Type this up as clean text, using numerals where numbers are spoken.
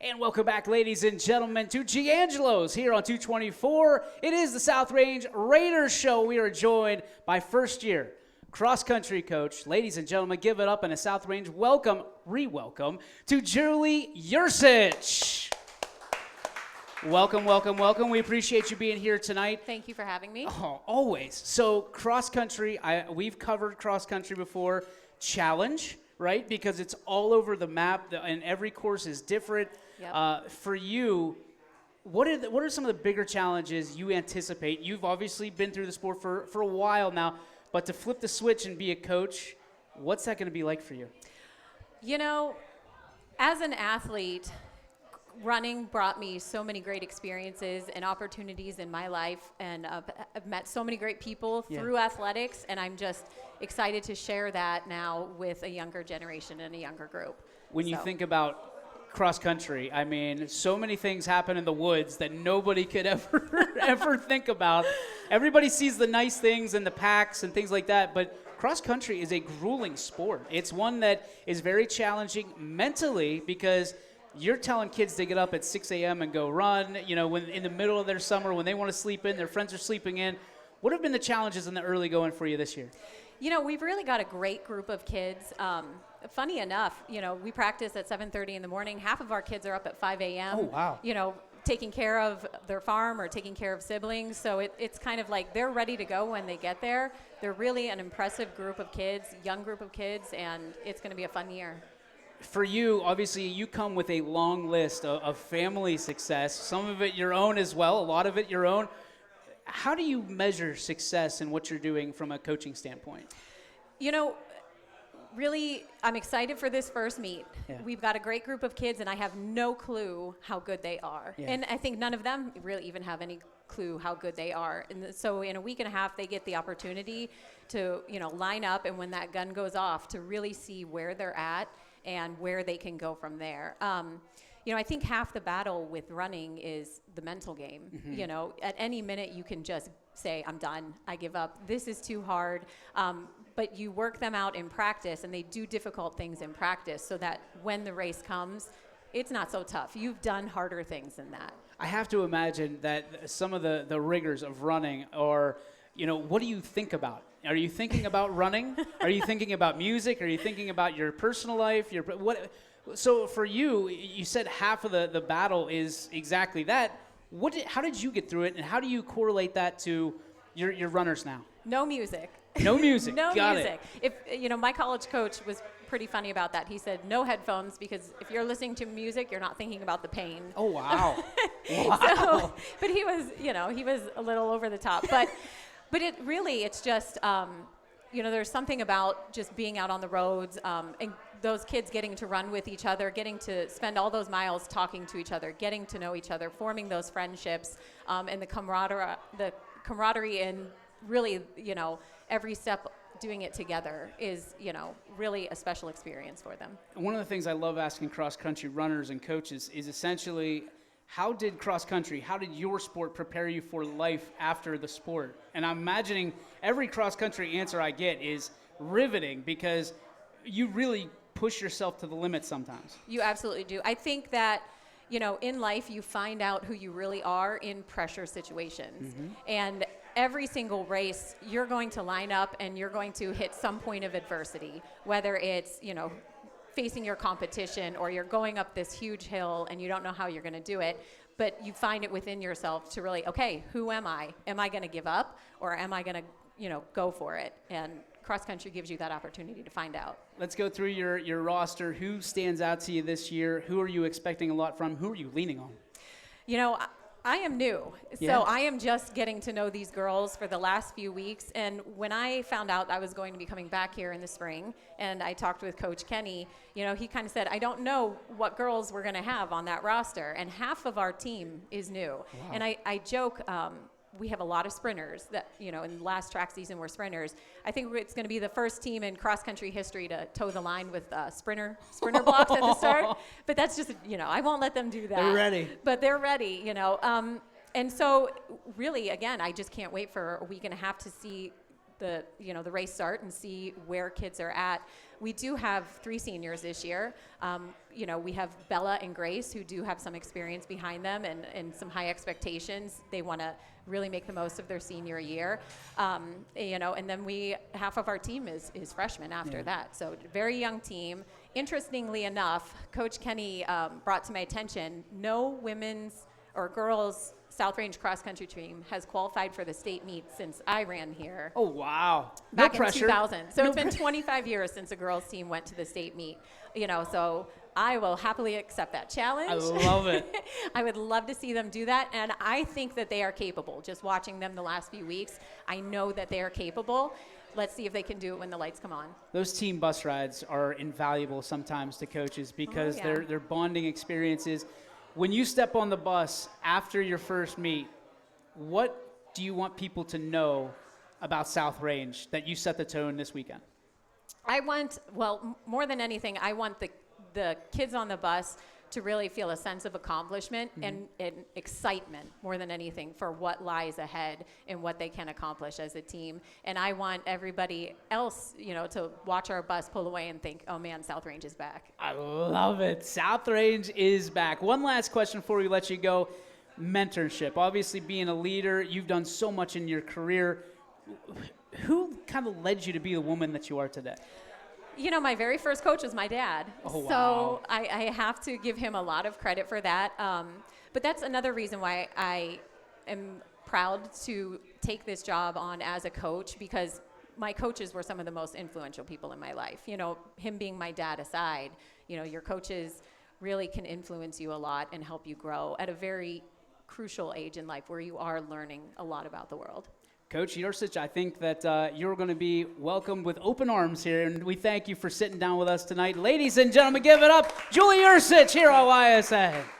And welcome back, ladies and gentlemen, to Giangelo's here on 224. It is the South Range Raiders show. We are joined by first-year cross-country coach. Ladies and gentlemen, give it up and a South Range welcome, re-welcome, to Julie Yurcich. Welcome, welcome, welcome. We appreciate you being here tonight. Thank you for having me. Oh, always. So cross-country, we've covered cross-country before. Challenge, right? Because it's all over the map, and every course is different. Yep. For you, what are some of the bigger challenges you anticipate? You've obviously been through the sport for a while now, but to flip the switch and be a coach, what's that going to be like for you? You know, as an athlete, running brought me so many great experiences and opportunities in my life, and I've met so many great people through athletics, and I'm just excited to share that now with a younger generation and a younger group. When you think about cross country, I mean, so many things happen in the woods that nobody could ever think about. Everybody sees the nice things and the packs and things like that, but cross country is a grueling sport. It's one that is very challenging mentally because you're telling kids to get up at 6 a.m. and go run, you know, when in the middle of their summer when they want to sleep in, their friends are sleeping in. What have been the challenges in the early going for you this year? You know, we've really got a great group of kids. Funny enough, you know, we practice at 7:30 in the morning. Half of our kids are up at 5 a.m. Oh, wow. You know, taking care of their farm or taking care of siblings. So it's kind of like they're ready to go when they get there. They're really an impressive group of kids, young group of kids, and it's going to be a fun year. For you, obviously, you come with a long list of family success, some of it your own as well, a lot of it your own. How do you measure success in what you're doing from a coaching standpoint? You know, really, I'm excited for this first meet. Yeah. We've got a great group of kids, and I have no clue how good they are. Yeah. And I think none of them really even have any clue how good they are. And so in a week and a half, they get the opportunity to, you know, line up, and when that gun goes off, to really see where they're at and where they can go from there. You know, I think half the battle with running is the mental game. Mm-hmm. You know, at any minute you can just say, I'm done, I give up, this is too hard. But you work them out in practice, and they do difficult things in practice so that when the race comes, it's not so tough. You've done harder things than that. I have to imagine that some of the rigors of running are, you know, what do you think about? Are you thinking about running? Are you thinking about music? Are you thinking about your personal life? So for you, you said half of the battle is exactly that. How did you get through it, and how do you correlate that to your runners now? No music. No music. No Got music. It. If you know, my college coach was pretty funny about that. He said no headphones, because if you're listening to music, you're not thinking about the pain. Oh wow. Wow. So, but he was a little over the top. But it's just you know, there's something about just being out on the roads, and those kids getting to run with each other, getting to spend all those miles talking to each other, getting to know each other, forming those friendships, and the camaraderie, and really, you know, every step doing it together is, you know, really a special experience for them. One of the things I love asking cross-country runners and coaches is essentially, how did your sport prepare you for life after the sport? And I'm imagining every cross-country answer I get is riveting, because you really push yourself to the limit sometimes. You absolutely do. I think that, you know, in life you find out who you really are in pressure situations. Mm-hmm. And every single race, you're going to line up and you're going to hit some point of adversity, whether it's, you know, facing your competition, or you're going up this huge hill and you don't know how you're going to do it, but you find it within yourself to really, okay, who am I? Am I going to give up, or am I going to, you know, go for it? And cross country gives you that opportunity to find out. Let's go through your roster. Who stands out to you this year? Who are you expecting a lot from? Who are you leaning on? You know, I am new, so I am just getting to know these girls for the last few weeks. And when I found out I was going to be coming back here in the spring, and I talked with Coach Kenny, you know, he kind of said, I don't know what girls we're going to have on that roster, and half of our team is new. Wow. And I joke, we have a lot of sprinters that, you know, in the last track season we're sprinters. I think it's going to be the first team in cross-country history to toe the line with sprinter blocks at the start. But that's just, you know, I won't let them do that. They're ready. But they're ready, you know. And so really, again, I just can't wait for a week and a half to see the race start and see where kids are at. We do have 3 seniors this year. We have Bella and Grace, who do have some experience behind them and some high expectations. They want to really make the most of their senior year. And then half of our team is freshmen after that. So very young team. Interestingly enough, Coach Kenny brought to my attention, no women's or girls' South Range cross country team has qualified for the state meet since I ran here. Oh, wow. Back no pressure. in 2000. So it's been 25 years since a girls team went to the state meet. So I will happily accept that challenge. I love it. I would love to see them do that. And I think that they are capable. Just watching them the last few weeks, I know that they are capable. Let's see if they can do it when the lights come on. Those team bus rides are invaluable sometimes to coaches because they're bonding experiences. When you step on the bus after your first meet, what do you want people to know about South Range that you set the tone this weekend? More than anything, I want the kids on the bus to really feel a sense of accomplishment and excitement more than anything for what lies ahead and what they can accomplish as a team. And I want everybody else, to watch our bus pull away and think, oh man, South Range is back. I love it. South Range is back. One last question before we let you go. Mentorship. Obviously, being a leader, you've done so much in your career. Who kind of led you to be the woman that you are today? My very first coach was my dad. Oh, wow. So I have to give him a lot of credit for that. But that's another reason why I am proud to take this job on as a coach, because my coaches were some of the most influential people in my life. Him being my dad aside, your coaches really can influence you a lot and help you grow at a very crucial age in life where you are learning a lot about the world. Coach Yurcich, I think that you're going to be welcomed with open arms here, and we thank you for sitting down with us tonight. Ladies and gentlemen, give it up, Julie Yurcich here on YSA.